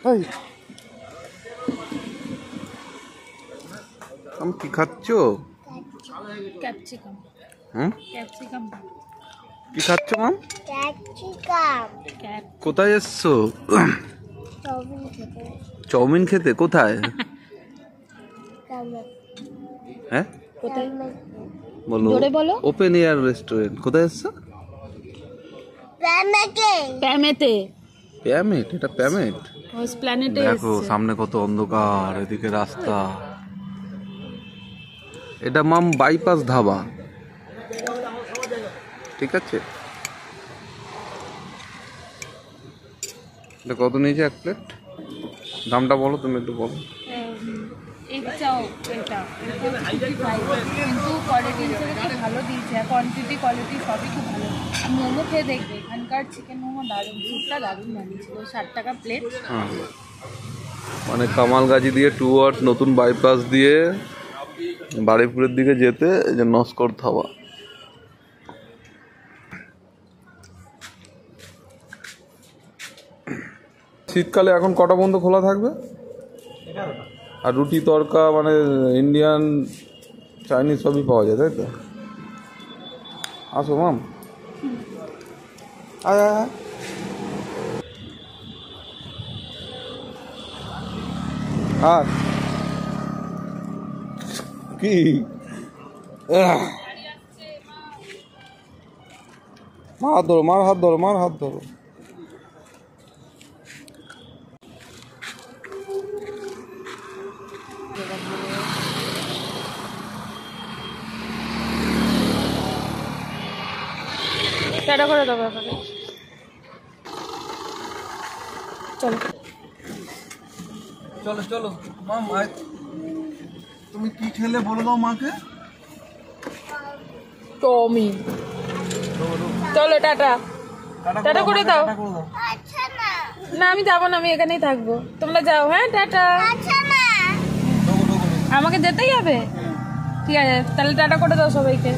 আম কি খাচ্ছ? Capsicum. Capsicum কি খাচ্ছ মাম? ক্যাপসিকাম। কোথায় এসছো? চাউমিন খেতে। কোথায়? হ্যাঁ কোথায় বলো? জোরে বলো। Open air restaurant. কোথায় এসছো? প্যামেতে। প্যামেট? এটা প্যামেট? প্ল্যানেটে দেখো সামনে কত অন্ধকার, এদিকে রাস্তা। এটা মাম বাইপাস ধাবা, ঠিক আছে? এটা কত নিয়েছে এক প্লেট? দামটা বলো, তুমি একটু বলো। এটাও এটা কিন্তু কোয়ালিটি হিসেবে খুব ভালো দিয়েছে, কোয়ান্টিটি কোয়ালিটি সবই খুব ভালো। মোমো খেয়ে দেখবে, এখানকার চিকেন মোমো দারুণ, স্যুপটা দারুণ বানিয়েছিল। 60 টাকা প্লেট। হ্যাঁ, মানে কামালগাজি দিয়ে টুয়ার্ড নতুন বাইপাস দিয়ে বারুইপুরের দিকে যেতে এই যে নস্কর ধাবা। শীতকালে এখন কটা পর্যন্ত খোলা থাকবে? আর রুটি তড়কা মানে ইন্ডিয়ান চাইনিজ সবই পাওয়া যায়, তাই তো? আসো মাম, আয় আয় আয়। আর কি মার হাত ধরো, মার হাত ধরো, মার হাত ধরো। টাটা করে দেবো এবারে। চলো চলো চলো মাম, তুমি কি খেলে বলে দাও মাকে। চাউমিন। চলো টাটা। টাটা করে দাও। না আমি যাবো না, আমি এখানেই থাকবো, তোমরা যাও। হ্যাঁ টাটা। আমাকে যেতেই হবে? ঠিক আছে তাহলে টাটা করে দাও সবাইকে।